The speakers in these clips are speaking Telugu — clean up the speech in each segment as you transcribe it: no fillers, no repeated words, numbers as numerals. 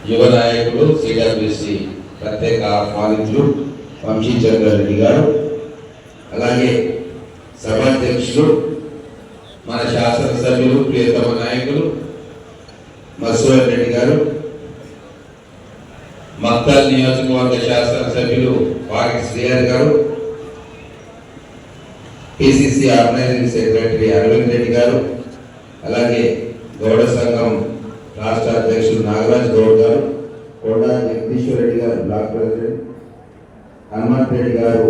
యువ నాయకులు సిడబ్ల్యూసి ప్రత్యేక ఆహ్వానితులు వంశీచంద్ర రెడ్డి గారు, అలాగే సభాధ్యక్షులు మన శాసనసభ్యులు ప్రియతమ నాయకులు మసూర్ రెడ్డి గారు, మక్తల్ నియోజకవర్గ శాసనసభ్యులు Vaki Srihari garu, PCC organizing secretary Arvind Reddy garu, అలాగే గౌడ సంఘం రాష్ట్ర అధ్యక్షులు నాగరాజ్ గౌడ్ గారు, కొండా జగదీశ్వర్ రెడ్డి గారు బ్లాక్ ప్రెసిడెంట్, హనుమంత్ రెడ్డి గారు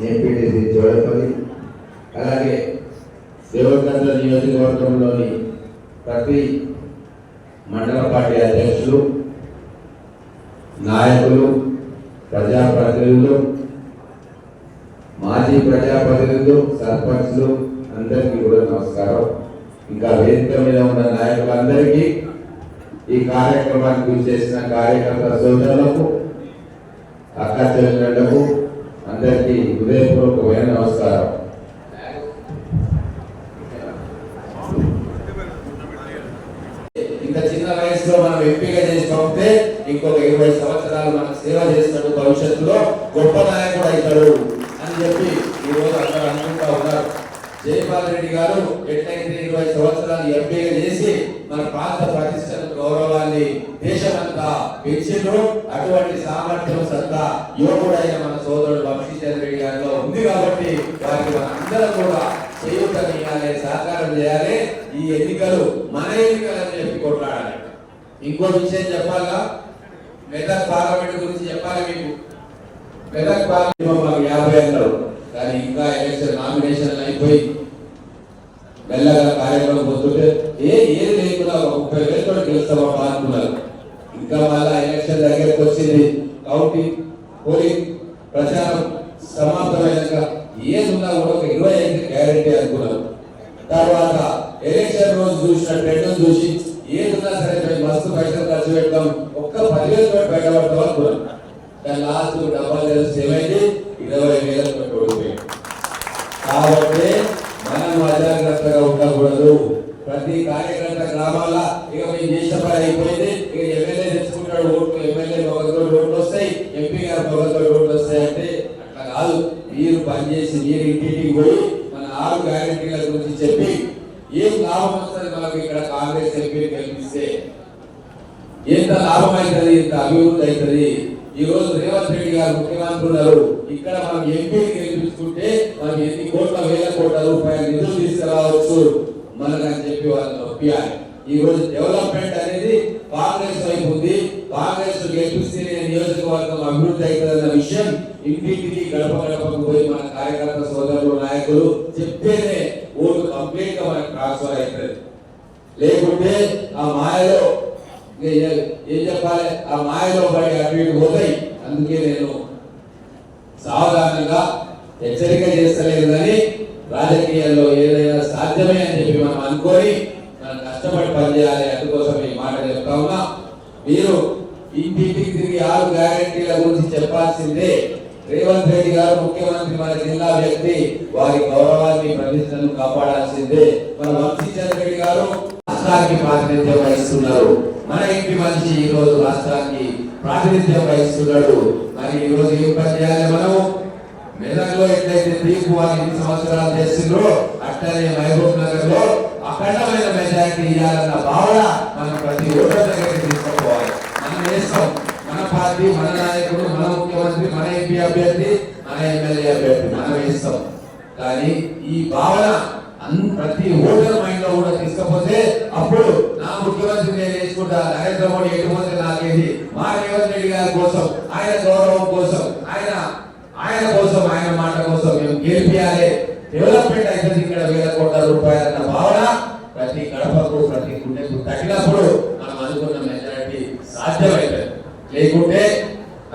ఎంపీటీసీ జోడపల్లి, అలాగే దేవగద్ర నియోజకవర్గంలోని ప్రతి మండల పార్టీ అధ్యక్షులు, నాయకులు, ప్రజాప్రతినిధులు, మాజీ ప్రజాప్రతినిధులు, సర్పంచ్లు అందరికీ కూడా నమస్కారం. ఇంకా వేదిక మీద ఉన్న నాయకులందరికీ, ఈ కార్యక్రమానికి చేసిన కార్యకర్త సోదరులకు, అక్క చెల్లెళ్లకు అందరికీ హృదయపూర్వకమైన నమస్కారం. ఇంత చిన్న వయసులో మనం ఎంపిక చేసి పంపితే ఇంకొక 20 సంవత్సరాలు మనకు సేవ చేస్తాడు, భవిష్యత్తులో గొప్ప నాయకుడు అవుతాడు అని చెప్పి ఈరోజు అందరూ అనుకుంటా ఉన్నారు. జయపాల్ రెడ్డి గారు ఎట్లయితే 20 సంవత్సరాలు ఎంపీగా చేసి మన ప్రాంత ప్రతిష్టను, గౌరవాన్ని దేశమంతా పెంచిండ్రు, అటువంటి సామర్థ్యం సత్తా యువకుడైన మన సోదరుడు వంశీచంద్ర రెడ్డి గారిలో ఉంది. కాబట్టి వారికి మనందరం కూడా చేయూతనియాలి, సహకారం చేయాలి. ఈ ఎన్నికలు మన ఎన్నికలు అని చెప్పి కొట్లాడాలి. ఇంకో విషయం చెప్పాలా, మెదక్ పార్లమెంట్ గురించి చెప్పాలి మీకు. మెదక్ పార్లమెంట్ మాకు 50 అన్నారు, కానీ ఇంకా ఎలక్షన్ నామినేషన్లు అయిపోయి మెల్లగా కార్యక్రమం పోతుంటే ఏది లేకుండా 30,000 గెలుస్తామా అనుకున్నారు. ఇంకా మళ్ళా ఎలక్షన్ దగ్గరకు వచ్చింది, కౌంటింగ్ పోలింగ్ ప్రచారం సమాప్తమైనాక ఏది ఉన్నా కూడా ఒక 25 గ్యారెంటీ అనుకున్నారు. తర్వాత ఎలక్షన్ రోజు చూసిన ట్రెండ్ చూసి ఏదున్నా సరే మస్తు పైసలు ఖర్చు పెడతాం, ఒక్క 10,000 బయటపడతాం అనుకున్నాం. కానీ లాస్ట్ డబ్బాలు తెలిసి ఏమైంది, 20,000 ఓడిపోయింది. కాబట్టి మనం అజాగ్రత్తగా ఉండకూడదు. ప్రతి కార్యకర్త గ్రామాల ఇక మేము చేసిన పని అయిపోయింది, ఇక ఎమ్మెల్యే తెచ్చుకుంటాడు ఓట్లు, ఎమ్మెల్యే ఒకరితో ఓట్లు వస్తాయి, ఎంపీ గారు ఒకరితో ఓట్లు వస్తాయి అంటే అట్లా కాదు. మీరు పనిచేసి మీరు ఇంటింటికి పోయి మన 6 గ్యారెంటీల గురించి చెప్పి ఏం లాభం వస్తుంది మనకు, ఇక్కడ కాంగ్రెస్ ఎంపీ గెలిపిస్తే ఎంత లాభం అవుతుంది, ఎంత అభివృద్ధి అవుతుంది. ఈ రోజు రేవంత్ రెడ్డి గారు ముఖ్యమంత్రి ఉన్నారు, ఇక్కడ మనం ఎంపీని గెలిపించుకుంటే మనం ఎన్ని కోట్ల 1,000 కోట్ల రూపాయలు నిధులు తీసుకురావచ్చు మనకని చెప్పి వాళ్ళని ఒప్పియాలి. ఈ రోజు డెవలప్మెంట్ అనేది కాంగ్రెస్ వైపు ఉంది. కాంగ్రెస్ గెలిపిస్తే నియోజకవర్గం అభివృద్ధి అవుతుందన్న విషయం ఇంటింటికి గడప గడపకు పోయి మన కార్యకర్త సోదరులు, నాయకులు చెప్తేనే ఓటు కంప్లీట్ గా మనకు ట్రాన్స్ఫర్ అవుతుంది. లేకుంటే ఆ మాయలో ఏం చెప్పాలి, ఆ మాయలో పడి అటు ఇటు పోతాయి. అందుకే నేను సావధానంగా హెచ్చరిక చేస్తలేదు, కానీ రాజకీయాల్లో ఏదైనా సాధ్యమే అని చెప్పి మనం అనుకొని మనం కష్టపడి పనిచేయాలి. అందుకోసం ఈ మాట చెప్తా ఉన్నా. మీరు ఇంటింటికి తిరిగి 6 గ్యారెంటీల గురించి చెప్పాల్సిందే. రేవంత్ రెడ్డి గారు ముఖ్యమంత్రి, మన జిల్లా వ్యక్తి, వారి గౌరవాన్ని ప్రతిష్టను కాపాడాల్సిందే. మన వంశీచంద్ర రెడ్డి గారు రాష్ట్రానికి ప్రాతినిధ్యం వహిస్తున్నారు. మన ఇంటి మనిషి ఈ రోజు రాష్ట్రానికి ప్రాతినిధ్యం వహిస్తున్నాడు. మరి ఈ రోజు ఏం పని చేయాలి, మనము మెదక్లో ఎట్లయితే తీర్పు వారు 8 సంవత్సరాలు చేసిండ్రో అట్లనే మహబూబ్ నగర్ లో అఖండమైన మెజారిటీ ఇవ్వాలన్న భావన మనం ప్రతి ఓటర్ దగ్గరికి తీసుకోవాలి. మనం వేస్తాం, మన పార్టీ, మన నాయకుడు, మన ముఖ్యమంత్రి, మన ఎంపీ అభ్యర్థి, మన ఎమ్మెల్యే అభ్యర్థి మనం వేస్తాం. కానీ ఈ భావన ప్రతి ఓటర్ మైండ్ లో కూడా తీసుకపోతే అప్పుడు నా ముఖ్యమంత్రి నేను వేసుకుంటా, నరేంద్ర మోడీ ఎటుపోతే నాకేది, మా రేవంత్ రెడ్డి గారి కోసం, ఆయన గౌరవం కోసం, ఆయన కోసం, ఆయన మాట కోసం మేము గెలిపియాలి, డెవలప్మెంట్ అయితే ఇక్కడ 1,000 కోట్ల రూపాయలన్న భావన ప్రతి గడపకు, ప్రతి గుండెకు తగినప్పుడు మనం అనుకున్న మెజారిటీ సాధ్యమవుతుంది. లేకుంటే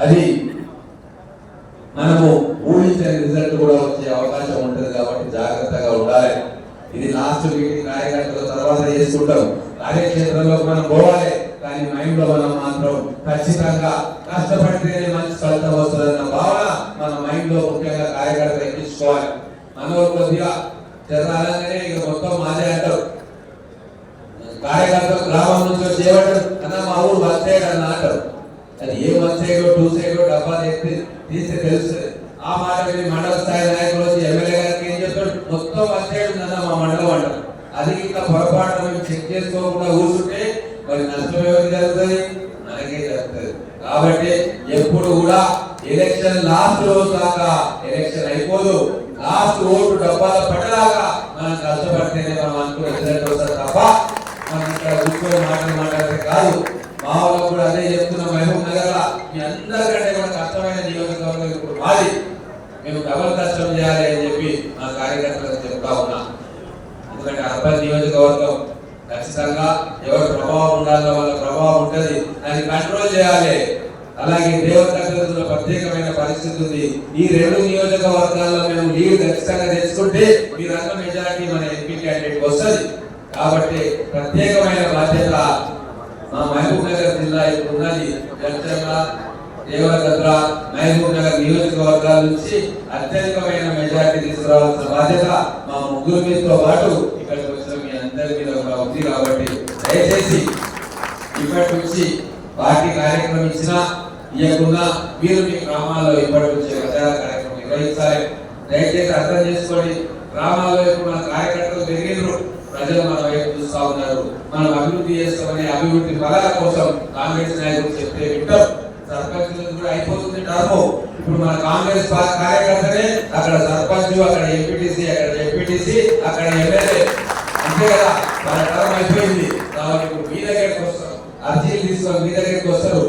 అది మనము ఊహించిన రిజల్ట్ కూడా వచ్చే అవకాశం ఉంటుంది. కాబట్టి జాగ్రత్తగా ఉండాలి. ఇది లాస్ట్ మీటింగ్ కార్యకర్తల తర్వాత చేసుకుంటాం. కార్యక్షేత్రంలో మనం పోవాలి, కానీ మైండ్ లో మనం మాత్రం ఖచ్చితంగా కష్టపడితేనే మంచి ఫలితం వస్తుందన్న భావన మన మైండ్ లో ముఖ్యంగా కార్యకర్తలు ఎక్కించుకోవాలి. మనలో కొద్దిగా జరగాలనే ఇక మొత్తం మాదే అంటారు. కార్యకర్తలు గ్రామం నుంచి వచ్చేవాడు అన్న మా ఊరు బస్ అంటారు. అది ఏ 1 సైడ్ 2 సైడ్ డబ్బా తీస్తే తెలుస్తుంది. ఆ మాట మండల స్థాయి నాయకులు వచ్చి ఎమ్మెల్యే గారికి ఏం చెప్తాడు, మొత్తం 1 సైడ్ ఉందన్న మా మండలం అంటారు. అది ఇంకా పొరపాటు మేము చెక్ చేసుకోకుండా కూర్చుంటే మరి నష్టం ఎవరికి జరుగుతుంది, మనకే జరుగుతుంది. కాబట్టి ఎప్పుడు కూడా ఎలక్షన్ లాస్ట్ రోజు దాకా ఎలక్షన్ అయిపోదు, లాస్ట్ ఓటు డబ్బాల పడేలాగా మనం కష్టపడితేనే మనం అనుకునే రిజల్ట్ వస్తుంది తప్ప మనం ఇక్కడ కూర్చొని మాట్లాడితే కాదు. మా వాళ్ళకు కూడా అదే చెప్తున్న మహబూబ్ నగర్ లా మీ అందరికంటే కూడా కష్టమైన నియోజకవర్గం ఇప్పుడు మాది, మేము డబల్ కష్టం చేయాలి అని చెప్పి మా కార్యకర్తలకు చెప్తా ఉన్నా. ఎందుకంటే అర్బన్ నియోజకవర్గం ఖచ్చితంగా ఎవరి ప్రభావం ఉండాలో వాళ్ళ ప్రభావం ఉంటుంది, దాన్ని కంట్రోల్ చేయాలి. అలాగే దేవతలో ప్రత్యేకమైన పరిస్థితి ఉంది. ఈ 2 నియోజకవర్గాల్లో మేము లీడ్ ఖచ్చితంగా తెచ్చుకుంటే మీరంతా మెజారిటీ మన ఎంపీ క్యాండిడేట్ వస్తుంది. కాబట్టి ప్రత్యేకమైన బాధ్యత మా మహబూబ్ నగర్ జిల్లా ఇప్పుడు ఉన్నది. జడ్చర్ల, దేవరగద్ర, మహబూబ్ నగర్ నియోజకవర్గాల నుంచి అత్యధికమైన మెజారిటీ తీసుకురావాల్సిన బాధ్యత మా ముగ్గురు మీతో పాటు ఇక్కడికి వచ్చిన మీ అందరి మీద కూడా ఉంది. కాబట్టి దయచేసి ఇప్పటి నుంచి పార్టీ కార్యక్రమం ఇచ్చినా ఇవ్వకుండా మీరు మీ గ్రామాల్లో ఇప్పటి నుంచి ప్రచార కార్యక్రమం నిర్వహించాలి. దయచేసి అర్థం చేసుకోండి. గ్రామాల్లో ఇప్పుడు మన కార్యకర్తలు పెరిగినారు, ప్రజలు మన వైపు చూస్తా ఉన్నారు. మనం అభివృద్ధి చేస్తామని అభివృద్ధి ఫలాల కోసం కాంగ్రెస్ నాయకులు చెప్తే వింటాం. సర్పంచ్ కూడా అయిపోతుంది టర్మ్. ఇప్పుడు మన కాంగ్రెస్ కార్యకర్తనే అక్కడ సర్పంచ్, అక్కడ ఎంపీటీసీ, అక్కడ జెడ్పీటీసీ, అక్కడ ఎమ్మెల్యే, అంతే కదా, మన టర్మ్ అయిపోయింది. కాబట్టి ఇప్పుడు మీ దగ్గరికి వస్తారు, అర్జీలు తీసుకొని మీ దగ్గరికి వస్తారు.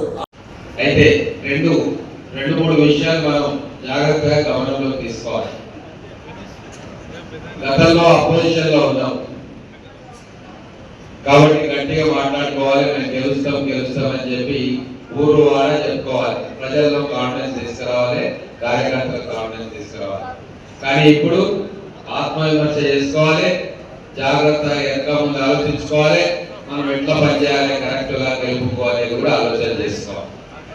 అయితే రెండు మూడు విషయాలు మనం జాగ్రత్తగా గమనంలో తీసుకోవాలి. గతంలో అపోజిషన్ లో ఉన్నాం కాబట్టి గట్టిగా మాట్లాడుకోవాలి, మేము గెలుస్తాం అని చెప్పి ఊరు వాడ చెప్పుకోవాలి, ప్రజల్లో కాన్ఫిడెన్స్ తీసుకురావాలి, కార్యకర్తలకు కాన్ఫిడెన్స్ తీసుకురావాలి. కానీ ఇప్పుడు ఆత్మవిమర్శ చేసుకోవాలి, జాగ్రత్తగా ఎంత ముందు ఆలోచించుకోవాలి, మనం ఎట్లా పనిచేయాలి, కరెక్ట్ గా గెలుపుకోవాలి కూడా ఆలోచన చేసుకోవాలి.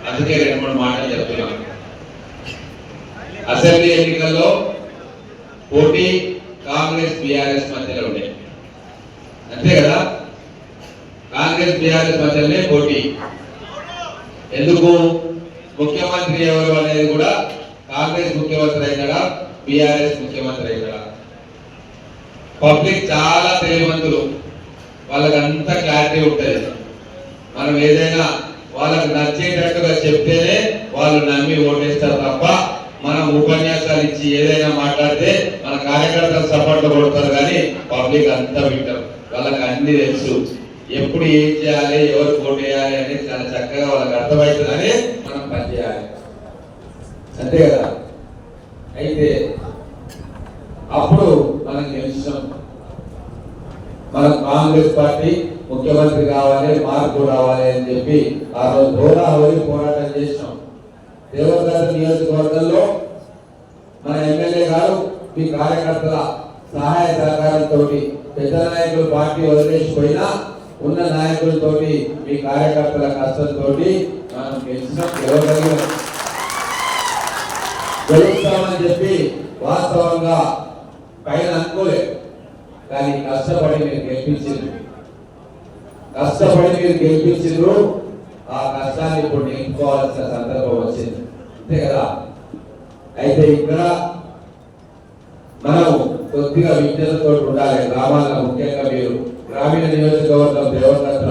అందుకే 2-3 మాటలు చెప్తున్నాం. అసెంబ్లీ ఎన్నికల్లో పోటీ కాంగ్రెస్ బీఆర్ఎస్ మధ్యలో ఉండే, అంతే కదా, కాంగ్రెస్ బీఆర్ఎస్ మధ్యలోనే పోటీ. ఎందుకు? ముఖ్యమంత్రి ఎవరు అనేది కూడా కాంగ్రెస్ ముఖ్యమంత్రి అయినాడా, బీఆర్ఎస్ ముఖ్యమంత్రి అయినాడా? పబ్లిక్ చాలా తెలివిమంతులు, వాళ్ళకి అంత క్లారిటీ ఉంటుంది. మనం ఏదైనా వాళ్ళకు నచ్చేటట్టుగా చెప్తేనే వాళ్ళు నమ్మి ఓటేస్తారు తప్ప మనం ఉపన్యాసాలు ఇచ్చి ఏదైనా మాట్లాడితే మన కార్యకర్తలు సపోర్ట్ కొడతారు కానీ పబ్లిక్ అంతా వింటారు. వాళ్ళకి అన్ని తెలుసు, ఎప్పుడు ఏం చేయాలి, ఎవరు ఓటు వేయాలి అనేది చాలా చక్కగా వాళ్ళకి అర్థమవుతుందని మనం పనిచేయాలి, అంతే కదా. అయితే అప్పుడు మనం గెలిచాం. మనం కాంగ్రెస్ పార్టీ ముఖ్యమంత్రి కావాలి, మార్పు రావాలి అని చెప్పి ఆ రోజు హోరాహోరీ పోరాటం చేసినాం. దేవరగద్ర నియోజకవర్గంలో మన ఎమ్మెల్యే గారు మీ కార్యకర్తల సహాయ సహకారంతో, పెద్ద నాయకులు పార్టీ వదిలేసిపోయినా ఉన్న నాయకులతో, మీ కార్యకర్తల కష్టంతో మనం గెలుస్తామని చెప్పి వాస్తవంగా పైన అనుకోలేదు. కానీ కష్టపడి మీరు గెలిపించారు. ఆ కష్టాన్ని ఇప్పుడు నింపుకోవాల్సిన సందర్భం వచ్చింది, అంతే కదా. అయితే ఇక్కడ మనం కొద్దిగా విజ్ఞతతో ఉండాలి. గ్రామాల్లో ముఖ్యంగా మీరు గ్రామీణ నియోజకవర్గం దేవరగద్ర,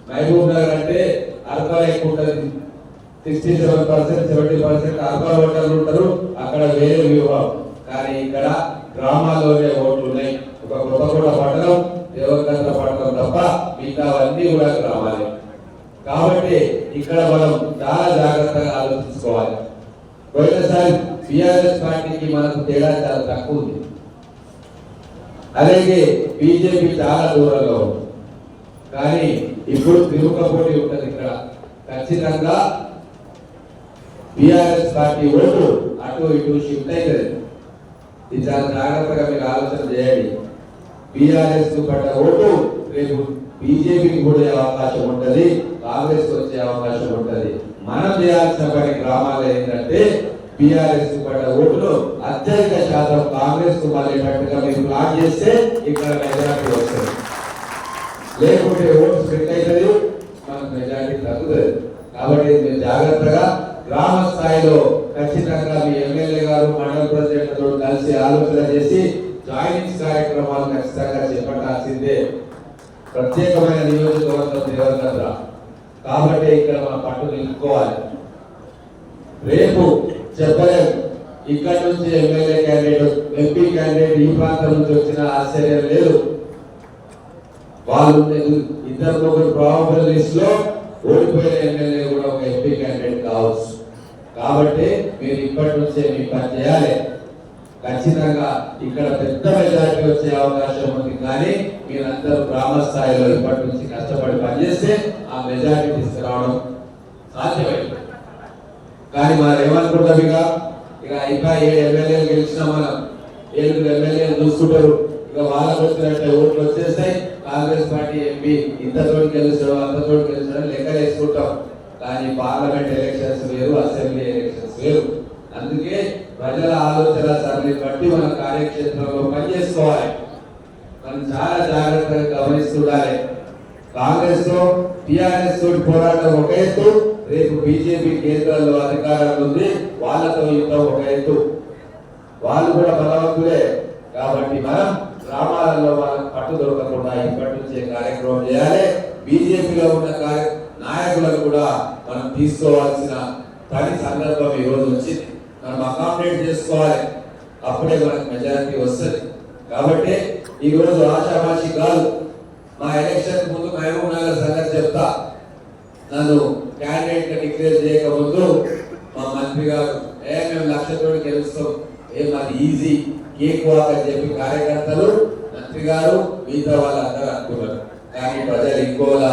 మహబూబ్ నగర్ అంటే అర్బన్ ఎక్కువ ఉంటుంది. 67%, 70% అర్బన్ ఓటర్లు ఉంటారు, అక్కడ వేరే వ్యూహం. కానీ ఇక్కడ గ్రామాల్లోనే ఓట్లు ఉన్నాయి. ఒక కొత్తగూడ పట్టణం, దేవరగద్ర పట్టణం తప్ప మిగతావన్నీ కూడా గ్రామాలే. కాబట్టి ఇక్కడ మనం చాలా జాగ్రత్తగా ఆలోచించుకోవాలి. పోయినసారి బీఆర్ఎస్ పార్టీకి మనకు తేడా చాలా తక్కువ ఉంది, అలాగే బీజేపీ చాలా దూరంలో ఉంది. కానీ ఇప్పుడు త్రిముఖ పోటీ ఉంటుంది. ఇక్కడ ఖచ్చితంగా బీఆర్ఎస్ పార్టీ ఓటు అటు ఇటు షిఫ్ట్ అవుతుంది. ఇది చాలా జాగ్రత్తగా మీరు ఆలోచన చేయండి. బీఆర్ఎస్ పడ్డ ఓటు రేపు బీజేపీకి కూడా అవకాశం ఉంటుంది, కాంగ్రెస్ వచ్చే అవకాశం ఉంటుంది. మనం చేయాల్సిన పని గ్రామాల్లో ఏంటంటే బీఆర్ఎస్ పడ్డ ఓటును అత్యధిక శాతం కాంగ్రెస్ కు మళ్ళేటట్టుగా మీరు ప్లాన్ చేస్తే ఇక్కడ మెజారిటీ వస్తుంది. లేకుంటే ఓటు స్ప్లిట్ అవుతుంది, మనకు మెజారిటీ తగ్గుతుంది. కాబట్టి మీరు జాగ్రత్తగా గ్రామ స్థాయిలో ఖచ్చితంగా మీ ఎమ్మెల్యే గారు మండల ప్రెసిడెంట్లతో కలిసి ఆలోచన చేసి జాయినింగ్స్ కార్యక్రమాలు ఖచ్చితంగా చేపట్టాల్సిందే. ప్రత్యేకమైన నియోజకవర్గం దేవరకద్ర కాబట్టి ఇక్కడ మన పట్టు నిలుపుకోవాలి. రేపు చెప్పలేము ఇక్కడ నుంచి ఎమ్మెల్యే క్యాండిడేట్ ఎంపీ క్యాండిడేట్ ఈ ప్రాంతం నుంచి వచ్చిన ఆశ్చర్యం లేదు. వాళ్ళు ఇద్దరు ముగ్గురు ప్రాబబుల్ లిస్ట్ లో ఓడిపోయిన ఎమ్మెల్యే కూడా ఒక ఎంపీ క్యాండిడేట్ కావచ్చు. కాబట్టి మీరు ఇప్పటి నుంచే మీ పని చేయాలి. ఖచ్చితంగా ఇక్కడ పెద్ద మెజారిటీ వచ్చే అవకాశం ఉంది. కానీ మీరందరూ గ్రామ స్థాయిలో ఇప్పటి నుంచి కష్టపడి పనిచేస్తే ఆ మెజారిటీ తీసుకురావడం సాధ్యమైంది. కానీ మనం ఏమనుకుంటాం, ఇక ఇంకా 7 ఎమ్మెల్యేలు గెలిచినా మనం 7 ఎమ్మెల్యేలు చూస్తుంటారు. ఇక వాళ్ళకు వచ్చినట్టే ఓట్లు వచ్చేస్తాయి. కాంగ్రెస్ పార్టీ ఎంపీ ఇంతతో గెలిచాడు అంతతో గెలిచాడు లెక్కలు వేసుకుంటాం. కానీ పార్లమెంట్ ఎలక్షన్స్ వేరు, అసెంబ్లీ ఎలక్షన్స్ వేరు. అందుకే ప్రజల ఆలోచన సరళిని బట్టి మన కార్యక్షేత్రంలో పనిచేసుకోవాలి. మనం చాలా జాగ్రత్తగా గమనిస్తుండాలి. కాంగ్రెస్ తో టిఆర్ఎస్ తోటి పోరాటం ఒక ఎత్తు, రేపు బీజేపీ కేంద్రంలో అధికారంలో ఉంది, వాళ్ళతో యుద్ధం ఒక ఎత్తు. వాళ్ళు కూడా బలవంతులే. కాబట్టి మనం గ్రామాలలో వాళ్ళకి పట్టు దొరకకుండా ఇప్పటి నుంచే కార్యక్రమం చేయాలి. బీజేపీలో ఉన్న నాయకులను కూడా మనం తీసుకోవాల్సిన పని సందర్భం ఈ రోజు వచ్చింది. మనం అకామిడేట్ చేసుకోవాలి. అప్పుడే మనకు మెజారిటీ వస్తుంది. కాబట్టి ఈ రోజు ఆశామాషి కాదు. మా ఎలక్షన్ ముందు మహబూబ్ నగర్ సంగతి చెప్తా. నన్ను క్యాండిడేట్ గా డిక్లేర్ చేయకముందు మా మంత్రి గారు మేము 1,00,000 తోటి గెలుస్తాం, అది ఈజీ కేక్ వాక్ అని చెప్పి కార్యకర్తలు, మంత్రి గారు, మిగతా వాళ్ళందరూ అనుకున్నారు. కానీ ప్రజలు ఇంకోలా